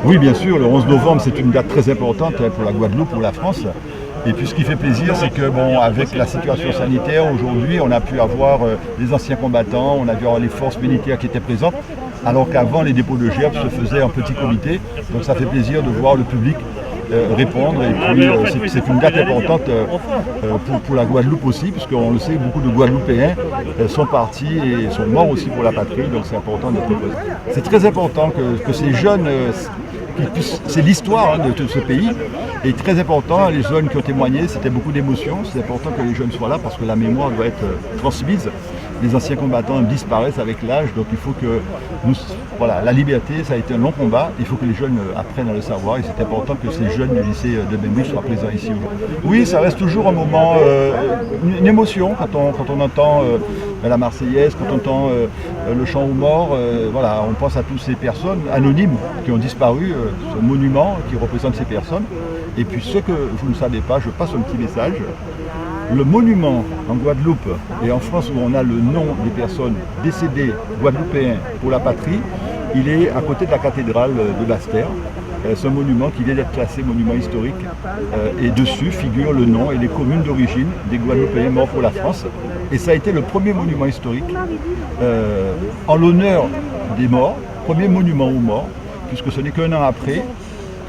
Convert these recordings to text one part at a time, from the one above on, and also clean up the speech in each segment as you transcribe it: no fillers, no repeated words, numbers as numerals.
Oui, bien sûr, le 11 novembre, c'est une date très importante pour la Guadeloupe, pour la France. Et puis ce qui fait plaisir, c'est que bon, avec la situation sanitaire, aujourd'hui, on a pu avoir les anciens combattants, on a pu avoir les forces militaires qui étaient présentes, alors qu'avant, les dépôts de gerbes se faisaient en petit comité. Donc ça fait plaisir de voir le public répondre. Et puis c'est une date importante pour la Guadeloupe aussi, puisqu'on le sait, beaucoup de Guadeloupéens sont partis et sont morts aussi pour la patrie, donc c'est important d'être présent. C'est très important que ces jeunes, c'est l'histoire de ce pays, et très important, les jeunes qui ont témoigné, c'était beaucoup d'émotions, c'est important que les jeunes soient là parce que la mémoire doit être transmise. Les anciens combattants disparaissent avec l'âge, donc il faut que voilà, la liberté, ça a été un long combat, il faut que les jeunes apprennent à le savoir, et c'est important que ces jeunes du lycée de Bénouille soient présents ici aujourd'hui. Oui, ça reste toujours un moment, une émotion quand on entend la Marseillaise, quand on entend le chant aux morts, voilà, on pense à toutes ces personnes anonymes qui ont disparu, ce monument qui représente ces personnes. Et puis ce que vous ne savez pas, je passe un petit message. Le monument en Guadeloupe et en France où on a le nom des personnes décédées guadeloupéens pour la patrie, il est à côté de la cathédrale de Basse-Terre. C'est un monument qui vient d'être classé monument historique et dessus figure le nom et les communes d'origine des Guadeloupéens morts pour la France. Et ça a été le premier monument historique en l'honneur des morts, premier monument aux morts, puisque ce n'est qu'un an après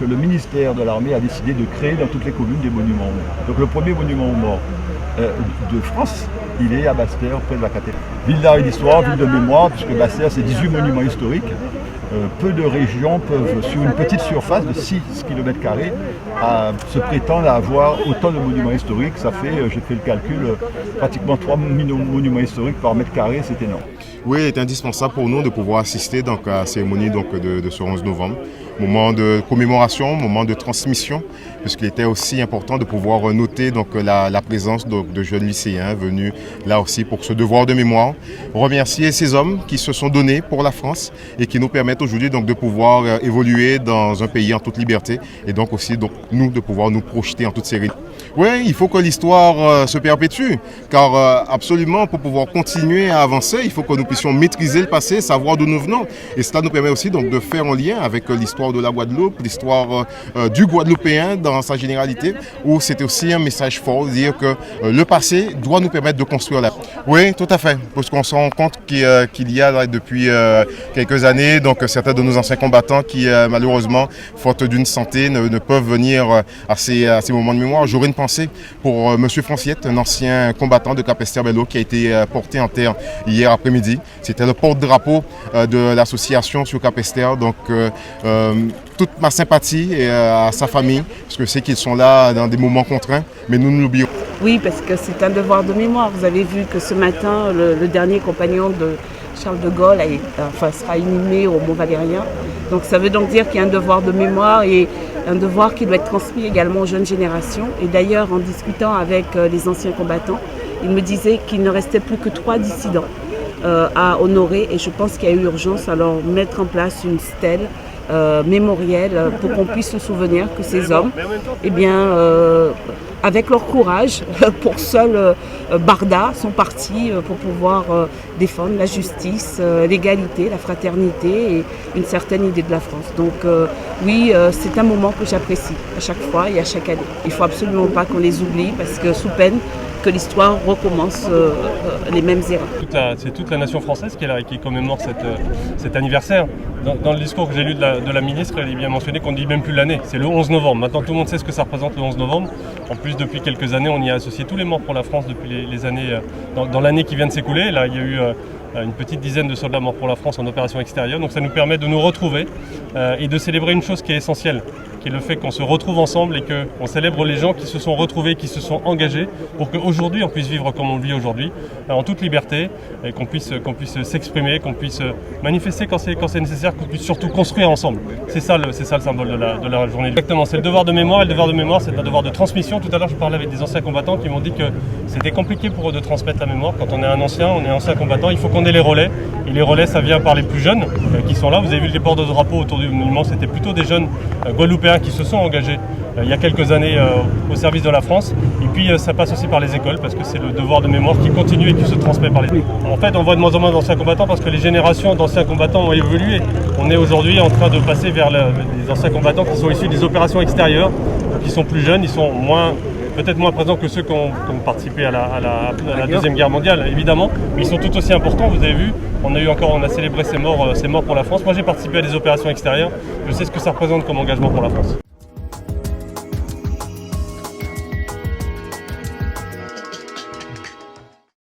que le ministère de l'Armée a décidé de créer dans toutes les communes des monuments aux morts. Donc le premier monument aux morts de France, il est à Basse-Terre, près de la cathédrale. Ville d'art et d'histoire, ville de mémoire, puisque Basse-Terre, c'est 18 monuments historiques. Peu de régions peuvent, sur une petite surface de 6 km², se prétendre à avoir autant de monuments historiques. Ça fait, j'ai fait le calcul, pratiquement 3 monuments historiques par mètre carré, c'est énorme. Oui, il est indispensable pour nous de pouvoir assister donc, à la cérémonie de ce 11 novembre. Moment de commémoration, moment de transmission, puisqu'il était aussi important de pouvoir noter donc, la présence de jeunes lycéens venus là aussi pour ce devoir de mémoire. Remercier ces hommes qui se sont donnés pour la France et qui nous permettent aujourd'hui donc, de pouvoir évoluer dans un pays en toute liberté et donc aussi donc, nous de pouvoir nous projeter en toute sérénité. Oui, il faut que l'histoire se perpétue, car absolument pour pouvoir continuer à avancer, il faut que nous puissions maîtriser le passé, savoir d'où nous venons. Et cela nous permet aussi donc, de faire un lien avec l'histoire de la Guadeloupe, l'histoire du Guadeloupéen dans sa généralité, où c'est aussi un message fort, de dire que le passé doit nous permettre de construire l'avenir. Oui, tout à fait, parce qu'on se rend compte qu'il y a là, depuis quelques années donc, certains de nos anciens combattants qui malheureusement, faute d'une santé, ne peuvent venir à ces moments de mémoire. J'aurais une pensée pour M. Fonciette, un ancien combattant de Capesterre-Belle-Eau qui a été porté en terre hier après-midi. C'était le porte-drapeau de l'association sur Capesterre. Donc toute ma sympathie à sa famille, parce que je sais qu'ils sont là dans des moments contraints, mais nous ne l'oublions. Oui, parce que c'est un devoir de mémoire. Vous avez vu que ce matin, le dernier compagnon de Charles de Gaulle sera inhumé au Mont-Valérien. Donc ça veut donc dire qu'il y a un devoir de mémoire et un devoir qui doit être transmis également aux jeunes générations. Et d'ailleurs, en discutant avec les anciens combattants, ils me disaient qu'il ne restait plus que 3 dissidents à honorer. Et je pense qu'il y a eu urgence à leur mettre en place une stèle mémorielle pour qu'on puisse se souvenir que ces hommes, eh bien, avec leur courage, pour seul Barda, sont partis pour pouvoir défendre la justice, l'égalité, la fraternité et une certaine idée de la France. Donc oui, c'est un moment que j'apprécie à chaque fois et à chaque année. Il ne faut absolument pas qu'on les oublie parce que sous peine que l'histoire recommence les mêmes erreurs. C'est toute la nation française qui est là et qui commémore cet anniversaire. Dans le discours que j'ai lu de la ministre, elle est bien mentionné qu'on ne dit même plus l'année, c'est le 11 novembre. Maintenant tout le monde sait ce que ça représente le 11 novembre. En plus, depuis quelques années, on y a associé tous les morts pour la France depuis les années, dans l'année qui vient de s'écouler. Là, il y a eu une petite dizaine de soldats morts pour la France en opération extérieure. Donc ça nous permet de nous retrouver et de célébrer une chose qui est essentielle, qui est le fait qu'on se retrouve ensemble et qu'on célèbre les gens qui se sont retrouvés, qui se sont engagés pour qu'aujourd'hui on puisse vivre comme on le vit aujourd'hui, en toute liberté, et qu'on puisse s'exprimer, qu'on puisse manifester quand c'est nécessaire, qu'on puisse surtout construire ensemble. C'est ça le symbole de la journée. Exactement, c'est le devoir de mémoire, et le devoir de mémoire c'est un devoir de transmission. Tout à l'heure je parlais avec des anciens combattants qui m'ont dit que c'était compliqué pour eux de transmettre la mémoire. Quand on est un ancien combattant, il faut qu'on ait les relais, et les relais ça vient par les plus jeunes qui sont là. Vous avez vu le déport de drapeau autour du monument, c'était plutôt des jeunes Guadeloupéens citoyens qui se sont engagés il y a quelques années au service de la France. Et puis ça passe aussi par les écoles parce que c'est le devoir de mémoire qui continue et qui se transmet par les écoles. En fait, on voit de moins en moins d'anciens combattants parce que les générations d'anciens combattants ont évolué. On est aujourd'hui en train de passer vers les anciens combattants qui sont issus des opérations extérieures, qui sont plus jeunes, ils sont peut-être moins présents que ceux qui ont participé à la Deuxième Guerre mondiale, évidemment, mais ils sont tout aussi importants. Vous avez vu, on a célébré ces morts pour la France. Moi, j'ai participé à des opérations extérieures. Je sais ce que ça représente comme engagement pour la France.